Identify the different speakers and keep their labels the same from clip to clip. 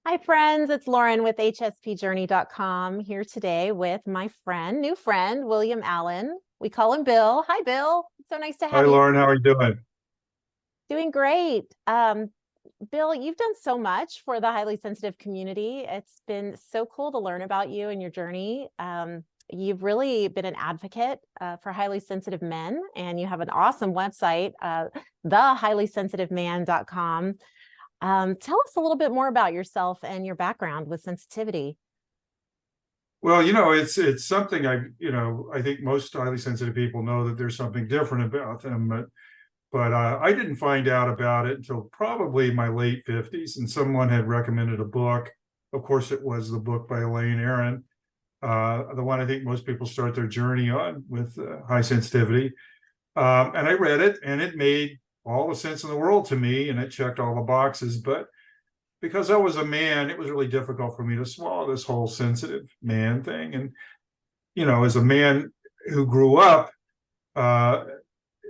Speaker 1: Hi, friends. It's Lauren with HSPjourney.com here today with my new friend, William Allen. We call him Bill. Hi, Bill. It's so nice to
Speaker 2: Hi,
Speaker 1: have you.
Speaker 2: Lauren. How are you doing?
Speaker 1: Doing great. Bill, you've done so much for the highly sensitive community. It's been so cool to learn about you and your journey. You've really been an advocate for highly sensitive men, and you have an awesome website, thehighlysensitiveman.com. Tell us a little bit more about yourself and your background with sensitivity.
Speaker 2: Well, it's something I think most highly sensitive people know that there's something different about them, but I didn't find out about it until probably my late 50s, and someone had recommended a book. Of course, it was the book by Elaine Aron, the one I think most people start their journey on with high sensitivity. And I read it, and it made all the sense in the world to me, and it checked all the boxes. But because I was a man, it was really difficult for me to swallow this whole sensitive man thing. And, as a man who grew up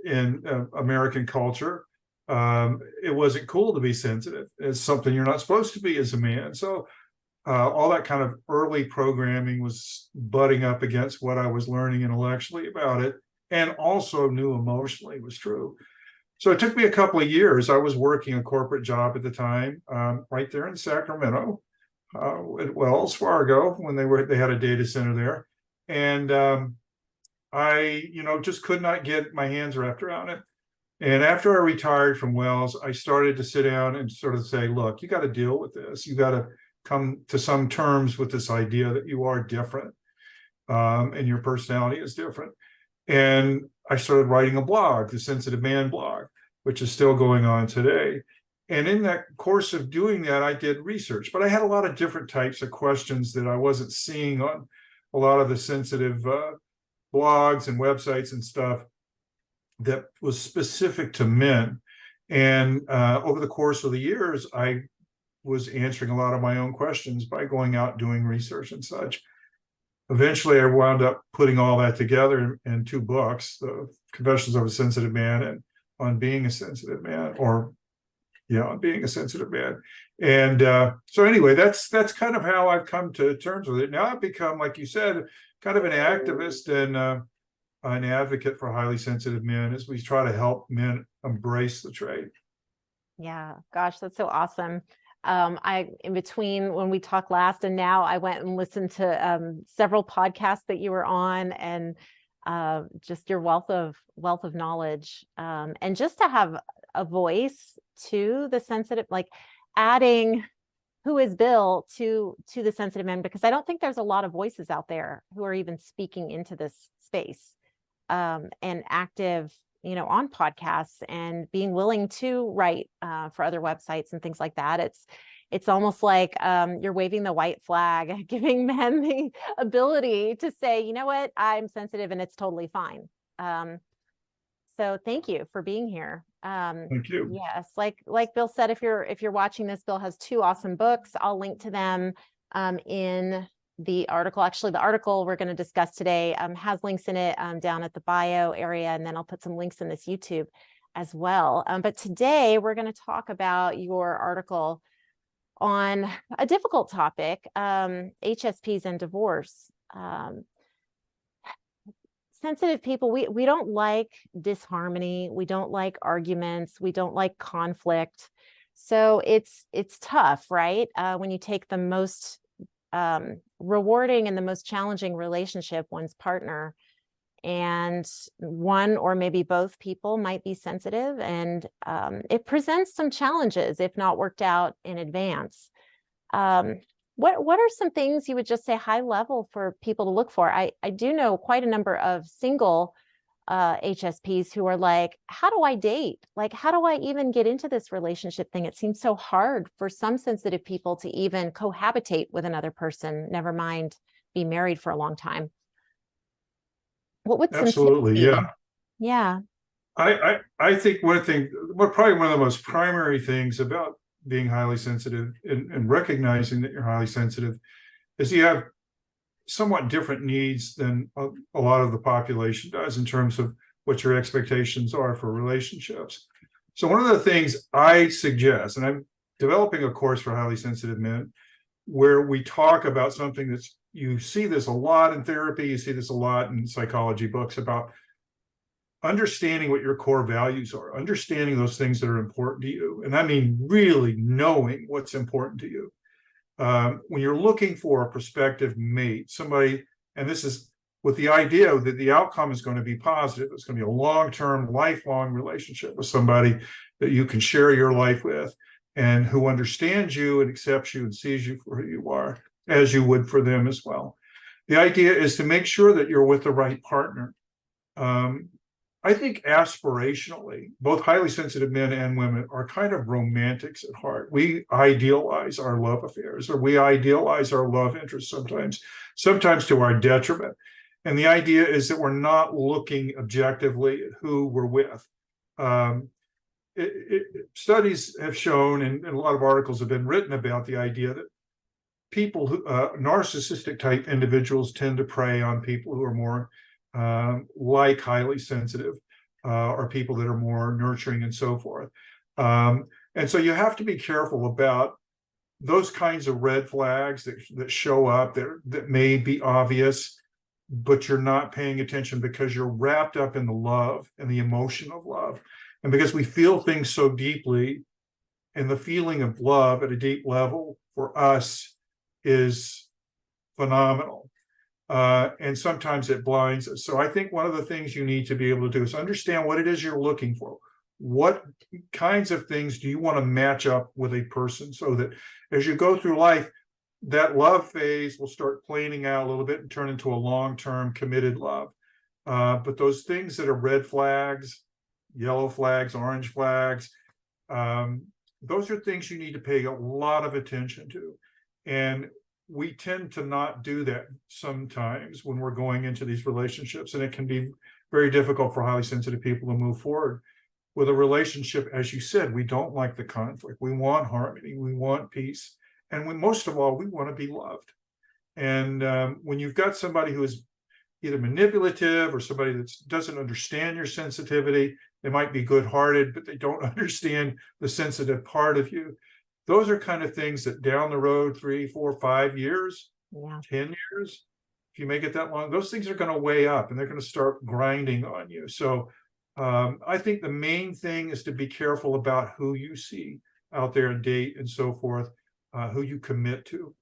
Speaker 2: in American culture, it wasn't cool to be sensitive. It's something you're not supposed to be as a man. So all that kind of early programming was butting up against what I was learning intellectually about it, and also knew emotionally was true. So it took me a couple of years. I was working a corporate job at the time, right there in Sacramento, at Wells Fargo, when they had a data center there, and I, just could not get my hands wrapped around it. And after I retired from Wells, I started to sit down and sort of say, look, you got to deal with this. You got to come to some terms with this idea that you are different, and your personality is different. And I started writing a blog, the Sensitive Man blog, which is still going on today. And in that course of doing that, I did research, but I had a lot of different types of questions that I wasn't seeing on a lot of the sensitive blogs and websites and stuff that was specific to men. And over the course of the years, I was answering a lot of my own questions by going out doing research and such. Eventually, I wound up putting all that together in two books, The Confessions of a Sensitive Man and On Being a Sensitive Man, On Being a Sensitive Man. And so anyway, that's kind of how I've come to terms with it. Now I've become, like you said, kind of an activist and an advocate for highly sensitive men as we try to help men embrace the trait.
Speaker 1: Yeah, gosh, that's so awesome. In between when we talked last and now, I went and listened to several podcasts that you were on, and just your wealth of knowledge, and just to have a voice to the sensitive, like adding who is Bill to the sensitive men, because I don't think there's a lot of voices out there who are even speaking into this space, and active, on podcasts and being willing to write for other websites and things like that. It's almost like you're waving the white flag, giving men the ability to say, you know what, I'm sensitive and it's totally fine. So thank you for being here.
Speaker 2: Thank you.
Speaker 1: Yes, like Bill said, if you're watching this, Bill has two awesome books. I'll link to them in the article. Actually, the article we're going to discuss today has links in it down at the bio area, and then I'll put some links in this YouTube as well. But today we're going to talk about your article on a difficult topic, HSPs and divorce. Sensitive people, we don't like disharmony, we don't like arguments, we don't like conflict. So it's tough, right? When you take the most rewarding and the most challenging relationship, one's partner, and one or maybe both people might be sensitive, and it presents some challenges if not worked out in advance. What are some things you would just say high level for people to look for? I do know quite a number of single HSPs who are like, how do I date? Like, how do I even get into this relationship thing? It seems so hard for some sensitive people to even cohabitate with another person, never mind be married for a long time. What would some tips
Speaker 2: Absolutely,
Speaker 1: be?
Speaker 2: yeah.
Speaker 1: Yeah.
Speaker 2: I think probably one of the most primary things about being highly sensitive and recognizing that you're highly sensitive is you have somewhat different needs than a lot of the population does in terms of what your expectations are for relationships. So one of the things I suggest, and I'm developing a course for highly sensitive men, where we talk about something that's, you see this a lot in therapy, you see this a lot in psychology books, about understanding what your core values are, understanding those things that are important to you. And I mean, really knowing what's important to you. When you're looking for a prospective mate, somebody, and this is with the idea that the outcome is going to be positive, it's going to be a long-term, lifelong relationship with somebody that you can share your life with and who understands you and accepts you and sees you for who you are, as you would for them as well. The idea is to make sure that you're with the right partner. I think aspirationally, both highly sensitive men and women are kind of romantics at heart. We idealize our love affairs, or we idealize our love interests sometimes to our detriment. And the idea is that we're not looking objectively at who we're with. Studies have shown, and a lot of articles have been written about the idea that people who narcissistic type individuals tend to prey on people who are more like highly sensitive, or people that are more nurturing and so forth. And so you have to be careful about those kinds of red flags that show up that may be obvious, but you're not paying attention because you're wrapped up in the love and the emotion of love. And because we feel things so deeply, and the feeling of love at a deep level for us is phenomenal. And sometimes it blinds us. So I think one of the things you need to be able to do is understand what it is you're looking for. What kinds of things do you want to match up with a person, so that as you go through life, that love phase will start planing out a little bit and turn into a long-term committed love. But those things that are red flags, yellow flags, orange flags, those are things you need to pay a lot of attention to. And we tend to not do that sometimes when we're going into these relationships, and it can be very difficult for highly sensitive people to move forward with a relationship. As you said, we don't like the conflict. We want harmony. We want peace. And most of all, we want to be loved. And when you've got somebody who is either manipulative or somebody that doesn't understand your sensitivity, they might be good-hearted, but they don't understand the sensitive part of you. Those are kind of things that down the road, 3, 4, 5 years, 10 years, if you make it that long, those things are going to weigh up and they're going to start grinding on you. So I think the main thing is to be careful about who you see out there and date and so forth, who you commit to.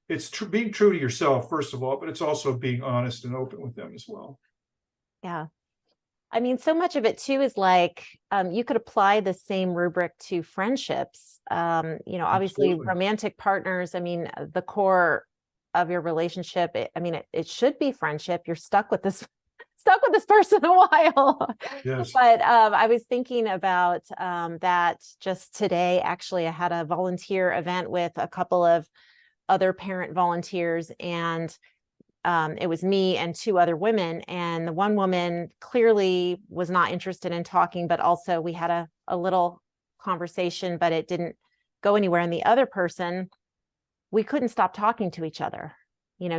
Speaker 2: It's being true to yourself, first of all, but it's also being honest and open with them as well.
Speaker 1: Yeah. I mean, so much of it too is like, you could apply the same rubric to friendships. Obviously
Speaker 2: Absolutely.
Speaker 1: romantic partners, I mean, the core of your relationship, it should be friendship. You're stuck with this person a while.
Speaker 2: Yes.
Speaker 1: But I was thinking about that just today. Actually, I had a volunteer event with a couple of other parent volunteers, and it was me and 2 other women, and the one woman clearly was not interested in talking, but also we had a little conversation, but it didn't go anywhere. And the other person, we couldn't stop talking to each other.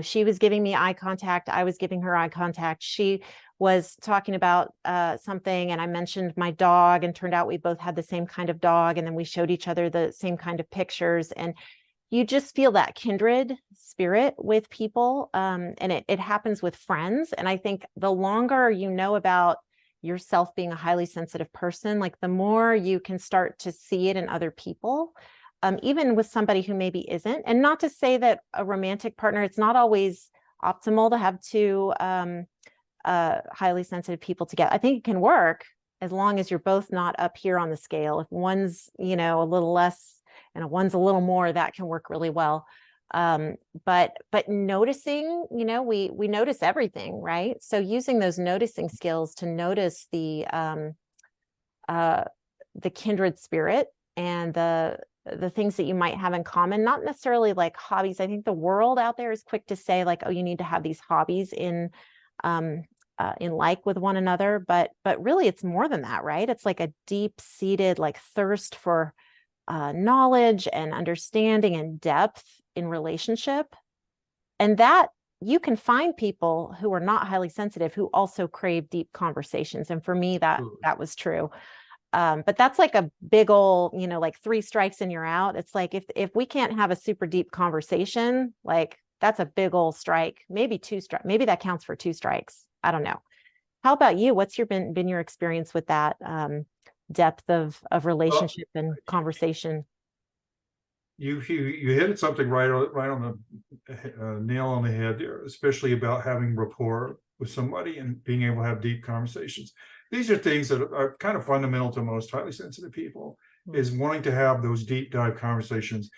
Speaker 1: She was giving me eye contact, I was giving her eye contact. She was talking about something, and I mentioned my dog, and turned out we both had the same kind of dog, and then we showed each other the same kind of pictures. And you just feel that kindred spirit with people. And it happens with friends. And I think the longer you know about yourself being a highly sensitive person, like the more you can start to see it in other people, even with somebody who maybe isn't. And not to say that a romantic partner, it's not always optimal to have 2 highly sensitive people together. I think it can work as long as you're both not up here on the scale. If one's, a little less and one's a little more, that can work really well. But noticing, we notice everything, right? So using those noticing skills to notice the kindred spirit and the things that you might have in common, not necessarily like hobbies. I think the world out there is quick to say like, oh, you need to have these hobbies in like with one another, but really it's more than that, right? It's like a deep-seated like thirst for knowledge and understanding and depth in relationship. And that you can find people who are not highly sensitive who also crave deep conversations. And for me, that was true. But that's like a big old, like 3 strikes and you're out. It's like if we can't have a super deep conversation, like that's a big old strike. Maybe 2 strikes. Maybe that counts for 2 strikes. I don't know. How about you? What's been your experience with that depth of
Speaker 2: Well,
Speaker 1: relationship and conversation?
Speaker 2: you hit something right on the nail on the head there, especially about having rapport with somebody and being able to have deep conversations. These are things that are kind of fundamental to most highly sensitive people,
Speaker 1: Mm.
Speaker 2: is wanting to have those deep dive conversations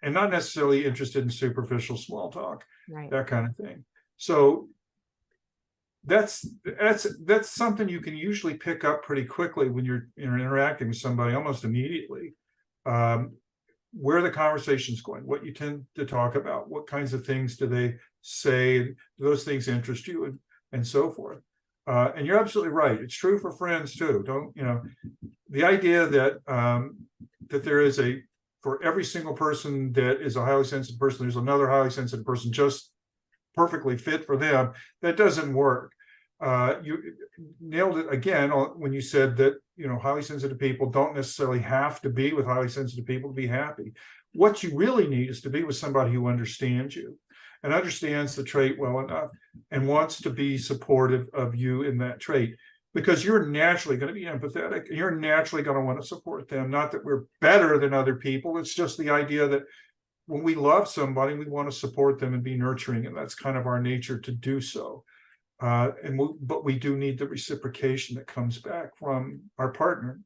Speaker 2: and not necessarily interested in superficial small talk,
Speaker 1: Right.
Speaker 2: that kind of thing. So that's something you can usually pick up pretty quickly when you're interacting with somebody, almost immediately. Where the conversation's going, what you tend to talk about, what kinds of things do they say, do those things interest you, and so forth. And you're absolutely right. It's true for friends too. Don't, the idea that that there is for every single person that is a highly sensitive person, there's another highly sensitive person just perfectly fit for them. That doesn't work. You nailed it again when you said that highly sensitive people don't necessarily have to be with highly sensitive people to be happy. What you really need is to be with somebody who understands you and understands the trait well enough and wants to be supportive of you in that trait, because you're naturally going to be empathetic and you're naturally going to want to support them. Not that we're better than other people. It's just the idea that when we love somebody, we want to support them and be nurturing, and that's kind of our nature to do so. But we do need the reciprocation that comes back from our partner,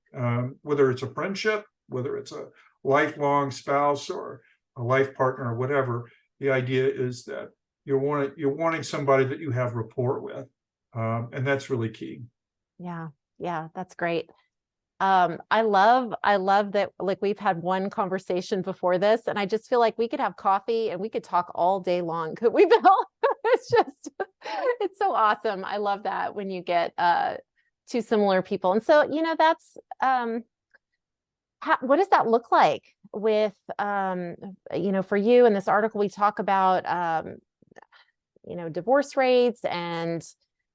Speaker 2: whether it's a friendship, whether it's a lifelong spouse or a life partner or whatever. The idea is that you're wanting somebody that you have rapport with, and that's really key.
Speaker 1: Yeah. Yeah. That's great. I love that, like, we've had one conversation before this, and I just feel like we could have coffee and we could talk all day long. Could we, Bill? It's just, it's so awesome. I love that when you get two similar people. And so, that's what does that look like with for you in this article? We talk about divorce rates and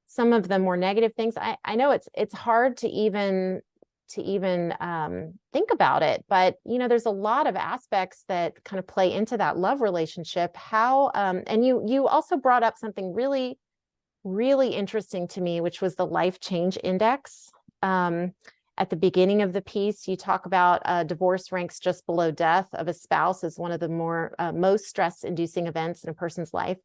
Speaker 1: some of the more negative things. I know it's hard to even think about it, but there's a lot of aspects that kind of play into that love relationship. How and you also brought up something really, really interesting to me, which was the life change index. At the beginning of the piece, you talk about divorce ranks just below death of a spouse as one of the most stress-inducing events in a person's life.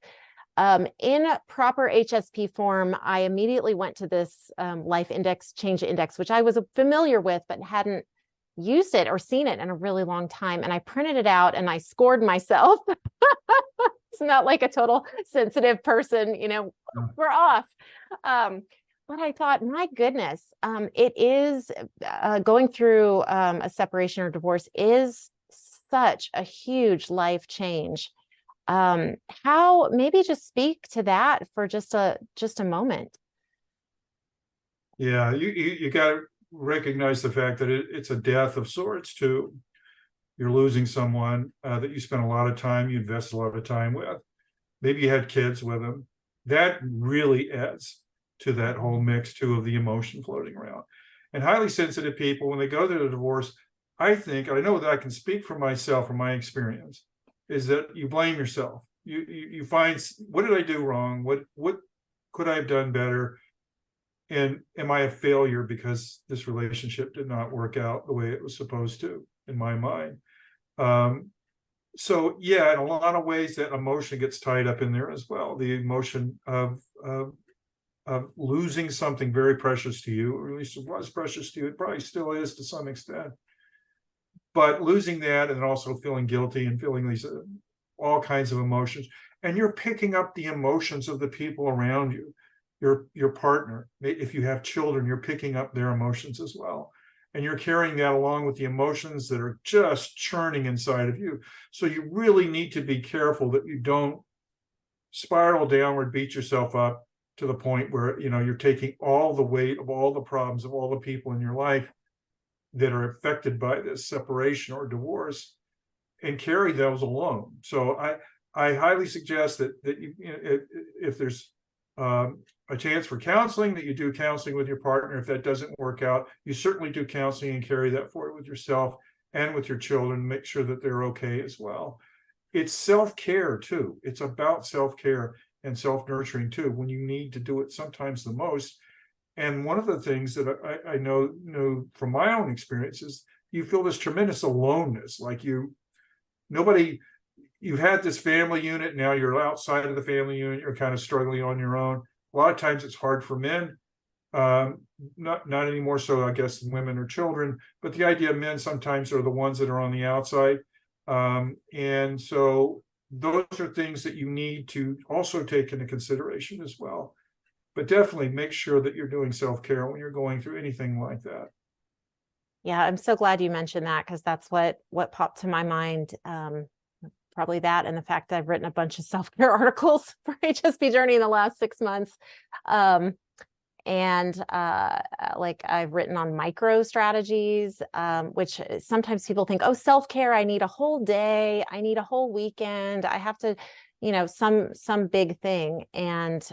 Speaker 1: In proper HSP form, I immediately went to this life index, change index, which I was familiar with, but hadn't used it or seen it in a really long time. And I printed it out and I scored myself. It's not like a total sensitive person, we're off. But I thought, my goodness, it is going through a separation or divorce is such a huge life change. How, maybe just speak to that for just a moment.
Speaker 2: Yeah, you got to recognize the fact that it's a death of sorts too. You're losing someone that you spent a lot of time, you invest a lot of time with. Maybe you had kids with them. That really adds to that whole mix too of the emotion floating around. And highly sensitive people, when they go through a divorce, I think, and I know that I can speak for myself from my experience, is that you blame yourself. You find, what did I do wrong? What could I have done better? And am I a failure because this relationship did not work out the way it was supposed to, in my mind? So yeah, in a lot of ways, that emotion gets tied up in there as well. The emotion of losing something very precious to you, or at least it was precious to you. It probably still is to some extent. But losing that, and also feeling guilty and feeling these all kinds of emotions, and you're picking up the emotions of the people around you, your partner. If you have children, you're picking up their emotions as well, and you're carrying that along with the emotions that are just churning inside of you. So you really need to be careful that you don't spiral downward, beat yourself up to the point where you're taking all the weight of all the problems of all the people in your life that are affected by this separation or divorce and carry those alone. So I highly suggest that if there's a chance for counseling, that you do counseling with your partner. If that doesn't work out, you certainly do counseling and carry that forward with yourself and with your children, make sure that they're okay as well. It's self-care too. It's about self-care and self-nurturing too, when you need to do it sometimes the most. And one of the things that I know from my own experiences, you feel this tremendous aloneness, like you've had this family unit, now you're outside of the family unit, you're kind of struggling on your own. A lot of times it's hard for men, not any more so, I guess, than women or children, but the idea of men sometimes are the ones that are on the outside. And so those are things that you need to also take into consideration as well. But definitely make sure that you're doing self-care when you're going through anything like that.
Speaker 1: Yeah, I'm so glad you mentioned that, because that's what popped to my mind. Probably that, and the fact that I've written a bunch of self-care articles for HSP Journey in the last 6 months. Like I've written on micro strategies, which sometimes people think, oh, self-care, I need a whole day, I need a whole weekend, I have to, some big thing. And,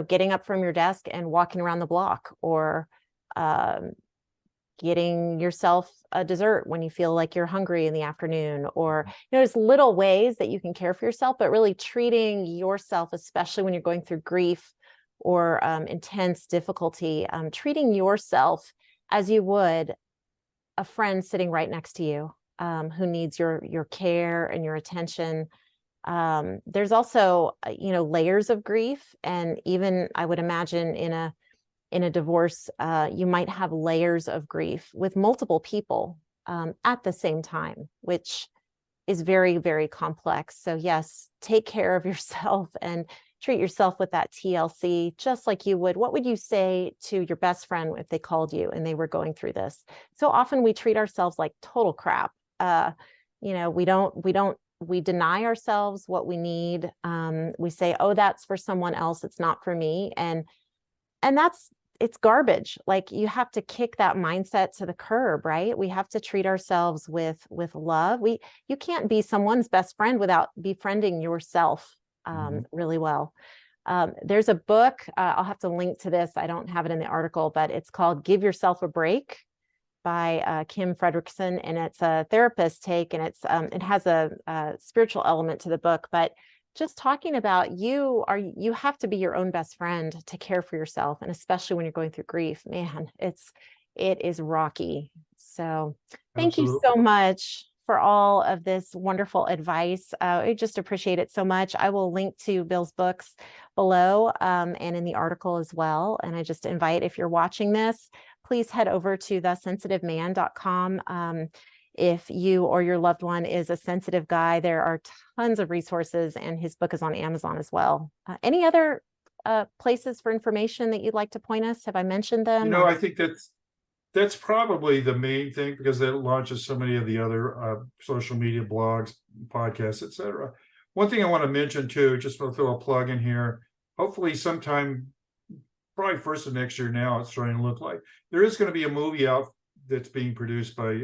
Speaker 1: getting up from your desk and walking around the block, or getting yourself a dessert when you feel like you're hungry in the afternoon, or there's little ways that you can care for yourself, but really treating yourself, especially when you're going through grief or intense difficulty, treating yourself as you would a friend sitting right next to you, who needs your care and your attention. There's also layers of grief, and even I would imagine in a divorce, you might have layers of grief with multiple people at the same time, which is very, very complex. So yes, take care of yourself and treat yourself with that TLC, just like you would. What would you say to your best friend if they called you and they were going through this? So often we treat ourselves like total crap. We deny ourselves what we need. We say, oh, that's for someone else, it's not for me. And it's garbage. Like, you have to kick that mindset to the curb, right? We have to treat ourselves with love. You can't be someone's best friend without befriending yourself really well. There's a book, I'll have to link to this, I don't have it in the article, but it's called Give Yourself a Break by Kim Frederickson, and it's a therapist take, and it has a spiritual element to the book, but just talking about you have to be your own best friend to care for yourself. And especially when you're going through grief, man, it is rocky. So thank you so much for all of this wonderful advice. I just appreciate it so much. I will link to Bill's books below, and in the article as well. And I just invite, if you're watching this, please head over to thesensitiveman.com. If you or your loved one is a sensitive guy, there are tons of resources, and his book is on Amazon as well. Any other places for information that you'd like to point us? Have I mentioned them?
Speaker 2: I think that's probably the main thing, because it launches so many of the other social media blogs, podcasts, etc. One thing I want to mention too, just want to throw a plug in here. Hopefully sometime, probably first of next year now, it's starting to look like, there is going to be a movie out that's being produced by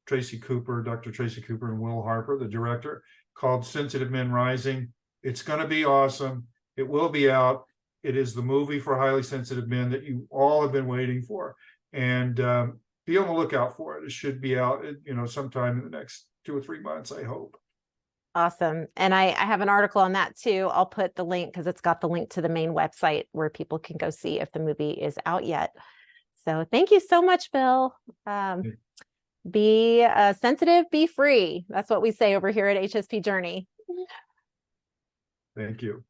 Speaker 2: Tracy Cooper, Dr. Tracy Cooper, and Will Harper, the director, called Sensitive Men Rising. It's going to be awesome. It will be out. It is the movie for highly sensitive men that you all have been waiting for. And be on the lookout for it. It should be out, sometime in the next 2 or 3 months, I hope.
Speaker 1: Awesome. And I have an article on that too. I'll put the link, because it's got the link to the main website where people can go see if the movie is out yet. So thank you so much, Bill. Be sensitive, be free. That's what we say over here at HSP Journey.
Speaker 2: Thank you.